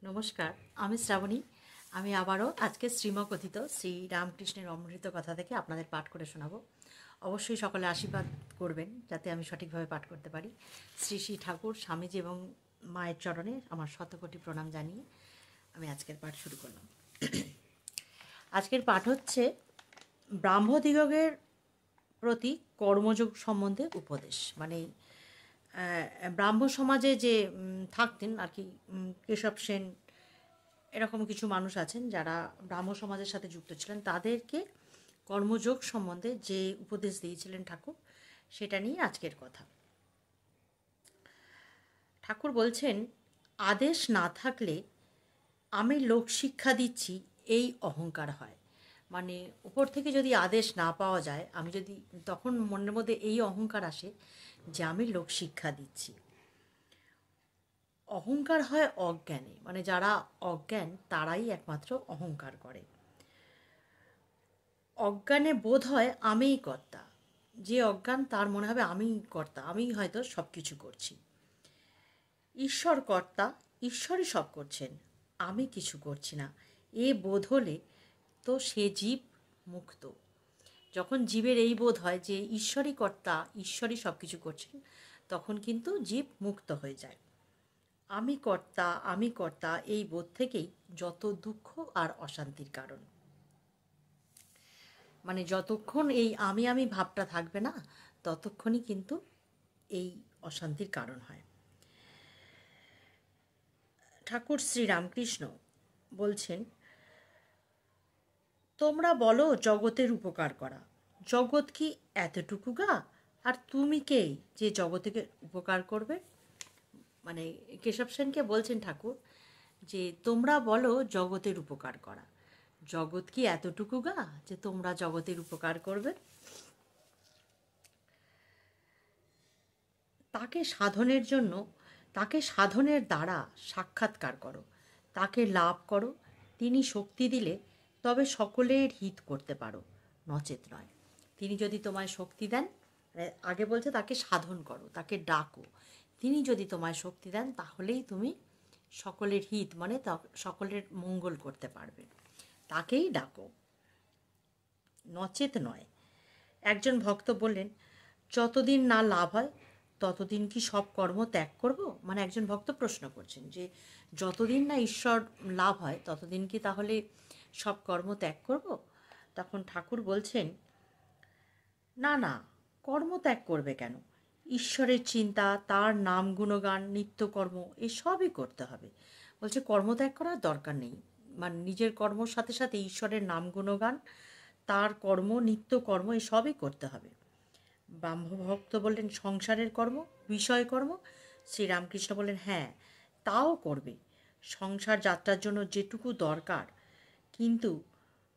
নমস্কার, আমি শ্রাবণী। আমি আবারও আজকে শ্রীমকথিত শ্রী রামকৃষ্ণের অমৃত কথা থেকে আপনাদের পাঠ করে শোনাবো। অবশ্যই সকলে আশীর্বাদ করবেন যাতে আমি সঠিকভাবে পাঠ করতে পারি। শ্রী শ্রী ঠাকুর, স্বামীজি এবং মায়ের চরণে আমার শতকোটি প্রণাম জানিয়ে আমি আজকের পাঠ শুরু করলাম। আজকের পাঠ হচ্ছে ব্রাহ্মদিগের প্রতি কর্মযোগ সম্বন্ধে উপদেশ। মানে ব্রাহ্ম সমাজে যে থাকতেন আর কি, কেশব সেন এরকম কিছু মানুষ আছেন যারা ব্রাহ্ম সমাজের সাথে যুক্ত ছিলেন, তাদেরকে কর্মযোগ সম্বন্ধে যে উপদেশ দিয়েছিলেন ঠাকুর, সেটা নিয়ে আজকের কথা। ঠাকুর বলছেন, আদেশ না থাকলে আমি লোকশিক্ষা দিচ্ছি এই অহংকার হয়। মানে উপর থেকে যদি আদেশ না পাওয়া যায়, আমি যদি তখন মনের মধ্যে এই অহংকার আসে যে আমি লোকশিক্ষা দিচ্ছি। অহংকার হয় অজ্ঞানে, মানে যারা অজ্ঞান তারাই একমাত্র অহংকার করে। অজ্ঞানে বোধ হয় আমিই কর্তা। যে অজ্ঞান তার মনে হবে আমিই কর্তা, আমি হয়তো সব কিছু করছি। ঈশ্বর কর্তা, ঈশ্বরই সব করছেন, আমি কিছু করছি না, এ বোধ হলে তো সে জীব মুক্ত। যখন জীবের এই বোধ হয় যে ঈশ্বরই কর্তা, ঈশ্বরই সব কিছু করছেন, তখন কিন্তু জীব মুক্ত হয়ে যায়। আমি কর্তা এই বোধ থেকেই যত দুঃখ আর অশান্তির কারণ। মানে যতক্ষণ এই আমি ভাবটা থাকবে না, ততক্ষণই কিন্তু এই অশান্তির কারণ হয়। ঠাকুর শ্রী রামকৃষ্ণ বলছেন, তোমরা বলো জগতের উপকার করা, জগৎ কি এতটুকু গা? আর তুমি কে যে জগতের উপকার করবে? মানে কেশব সেনকে বলছেন ঠাকুর যে তোমরা বলো জগতের উপকার করা, জগৎ কি এতটুকু গা যে তোমরা জগতের উপকার করবে? তাকে সাধনের দ্বারা সাক্ষাৎকার করো, তাকে লাভ করো। তিনি শক্তি দিলে তবে সকলের হিত করতে পারো, নচেত নয়। তিনি যদি তোমায় শক্তি দেন, আগে বলছে তাকে সাধন করো, তাকে ডাকো। তিনি যদি তোমায় শক্তি দেন তাহলেই তুমি সকলের হিত, মানে সকলের মঙ্গল করতে পারবে। তাকেই ডাকো, নচেত নয়। একজন ভক্ত বললেন, যতদিন না লাভ হয় ততদিন কি সব কর্ম ত্যাগ করব? মানে একজন ভক্ত প্রশ্ন করছেন যে যতদিন না ঈশ্বর লাভ হয় ততদিন কি তাহলে সব কর্ম ত্যাগ করব? তখন ঠাকুর বলছেন, না না, কর্ম ত্যাগ করবে কেন? ঈশ্বরের চিন্তা, তার নাম গুণগান, নিত্যকর্ম এসবই করতে হবে। বলছে কর্মত্যাগ করার দরকার নেই, মানে নিজের কর্মর সাথে সাথে ঈশ্বরের নাম গুণগান, তার কর্ম, নিত্যকর্ম এসবই করতে হবে। ব্রাহ্মভক্ত বললেন, সংসারের কর্ম, বিষয় কর্ম? শ্রীরামকৃষ্ণ বললেন, হ্যাঁ, তাও করবে। সংসার যাত্রার জন্য যেটুকু দরকার, কিন্তু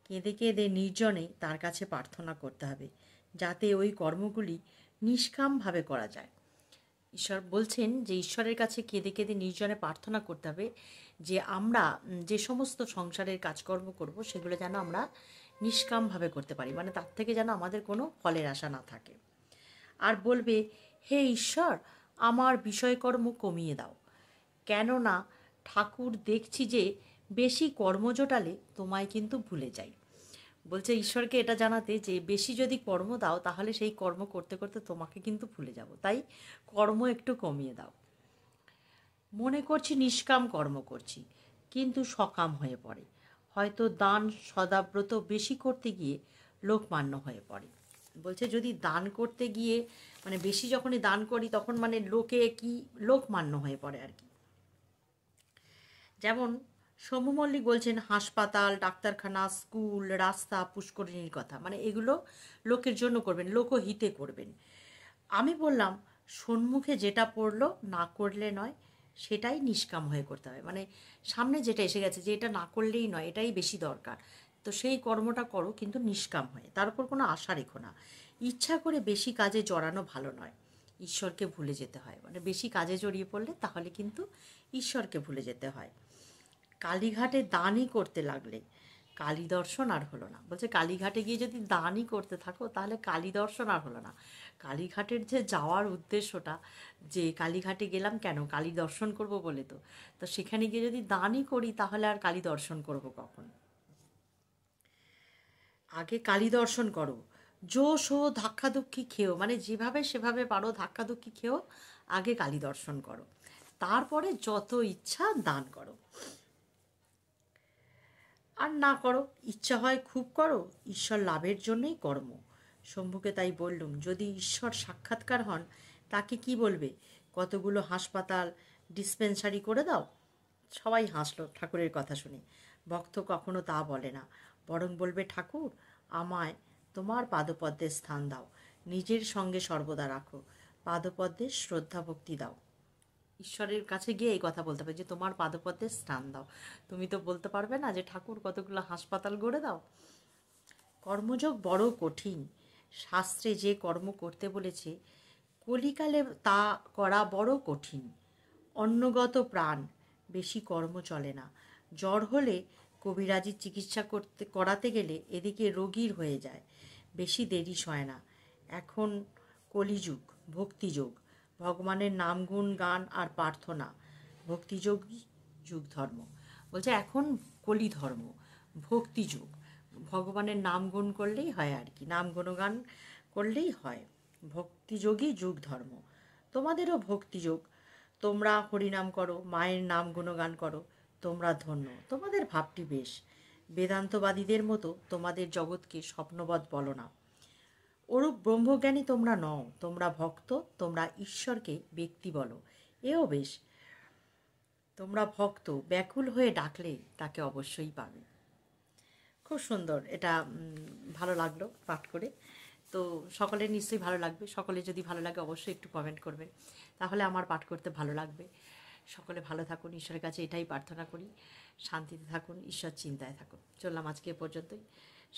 কেঁদে কেঁদে নির্জনে তার কাছে প্রার্থনা করতে হবে, যাতে ওই কর্মগুলি নিষ্কামভাবে করা যায়। ঈশ্বর বলছেন যে ঈশ্বরের কাছে কেঁদে কেঁদে নির্জনে প্রার্থনা করতে হবে যে আমরা যে সমস্ত সংসারের কাজকর্ম করব সেগুলো যেন আমরা নিষ্কামভাবে করতে পারি, মানে তার থেকে যেন আমাদের কোনো ফলের আশা না থাকে। আর বলবে, হে ঈশ্বর, আমার বিষয়কর্ম কমিয়ে দাও, কেননা ঠাকুর দেখছি যে বেশি কর্ম জোটালে তোমায় কিন্তু ভুলে যাই। বলছে ঈশ্বরকে এটা জানাতে যে বেশি যদি কর্ম দাও তাহলে সেই কর্ম করতে করতে তোমাকে কিন্তু ভুলে যাব, তাই কর্ম একটু কমিয়ে দাও। মনে করছি নিষ্কাম কর্ম করছি, কিন্তু সকাম হয়ে পড়ে। হয়তো দান সদাব্রত বেশি করতে গিয়ে লোকমান্য হয়ে পড়ে। বলছে যদি দান করতে গিয়ে, মানে বেশি যখনই দান করি তখন মানে লোকে কি লোকমান্য হয়ে পড়ে আর কি। যেমন সৌম্য মল্লিক বলছেন হাসপাতাল, ডাক্তারখানা, স্কুল, রাস্তা, পুষ্করিণীর কথা, মানে এগুলো লোকের জন্য করবেন, লোকহিতে করবেন। আমি বললাম সম্মুখে যেটা পড়লো না করলে নয়, সেটাই নিষ্কাম হয়ে করতে হবে। মানে সামনে যেটা এসে গেছে যে এটা না করলেই নয়, এটাই বেশি দরকার, তো সেই কর্মটা করো, কিন্তু নিষ্কাম হয়ে। তার উপর কোনো আশা রেখো না। ইচ্ছা করে বেশি কাজে জড়ানো ভালো নয়, ঈশ্বরকে ভুলে যেতে হয়। মানে বেশি কাজে জড়িয়ে পড়লে তাহলে কিন্তু ঈশ্বরকে ভুলে যেতে হয়। কালীঘাটে দানই করতে লাগলে কালী দর্শন আর হলো না। বলছে কালীঘাটে গিয়ে যদি দানই করতে থাকো তাহলে কালী দর্শন আর হলো না। কালীঘাটের যে যাওয়ার উদ্দেশ্যটা, যে কালীঘাটে গেলাম কেন, কালী দর্শন করব বলে, তো তো সেখানে গিয়ে যদি দানই করি তাহলে আর কালী দর্শন করব কখন? আগে কালী দর্শন করো, জোশ ও ধাক্কাধুক্কি খেও, মানে যেভাবে সেভাবে পারো ধাক্কাধুক্কি খেও, আগে কালী দর্শন করো, তারপরে যত ইচ্ছা দান করো। আর না করো, ইচ্ছা হয় খুব করো, ঈশ্বর লাভের জন্যই কর্ম। শম্ভুকে তাই বললুম, যদি ঈশ্বর সাক্ষাৎকার হন তাকে কি বলবে? কতগুলো হাসপাতাল, ডিসপেন্সারি করে দাও। সবাই হাসলো ঠাকুরের কথা শুনে। ভক্ত কখনো তা বলে না, বরং বলবে, ঠাকুর আমায় তোমার পাদপদ্মে স্থান দাও, নিজের সঙ্গে সর্বদা রাখো, পাদপদ্মে শ্রদ্ধা ভক্তি দাও। ঈশ্বরের কাছে গিয়ে এই কথা বলতে হবে যে তোমার পাদপদ্মে স্থান দাও। তুমি তো বলতে পারবে না যে ঠাকুর কতগুলো হাসপাতাল গড়ে দাও। কর্মযোগ বড় কঠিন। শাস্ত্রে যে কর্ম করতে বলেছে কলিকালে তা করা বড় কঠিন। অন্নগত প্রাণ, বেশি কর্ম চলে না। জ্বর হলে কবিরাজির চিকিৎসা করাতে গেলে এদিকে রোগীর হয়ে যায়, বেশি দেরি সয় না। এখন কলিযুগ, ভক্তিযোগ, ভগবানের নাম গুণ গান আর প্রার্থনা, ভক্তিযোগই যুগ ধর্ম। বলছে এখন কলি ধর্ম, ভক্তিযুগ, ভগবানের নাম গুণ করলেই হয় আর কি, নাম গুণগান করলেই হয়। ভক্তিযোগই যুগ ধর্ম। তোমাদেরও ভক্তিযোগ, তোমরা হরিনাম করো, মায়ের নাম গুণগান করো, তোমরা ধন্য, তোমাদের ভাবটি বেশ। বেদান্তবাদীদের মতো তোমাদের জগৎকে স্বপ্নবৎ বলো না। ওরূপ ব্রহ্মজ্ঞানী তোমরা নও, তোমরা ভক্ত, তোমরা ঈশ্বরকে ব্যক্তি বলো, এও বেশ। তোমরা ভক্ত, ব্যাকুল হয়ে ডাকলে তাকে অবশ্যই পাবে। খুব সুন্দর এটা, ভালো লাগলো পাঠ করে। তো সকলের নিশ্চয়ই ভালো লাগবে। সকলে যদি ভালো লাগে অবশ্যই একটু কমেন্ট করবেন, তাহলে আমার পাঠ করতে ভালো লাগবে। সকলে ভালো থাকুন, ঈশ্বরের কাছে এটাই প্রার্থনা করি। শান্তিতে থাকুন, ঈশ্বর চিন্তায় থাকুন। চললাম আজকে এ পর্যন্তই।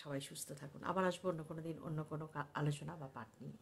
সবাই সুস্থ থাকুন। আবার আসবো অন্য কোনো দিন অন্য কোনো আলোচনা বা পাঠ নিয়ে।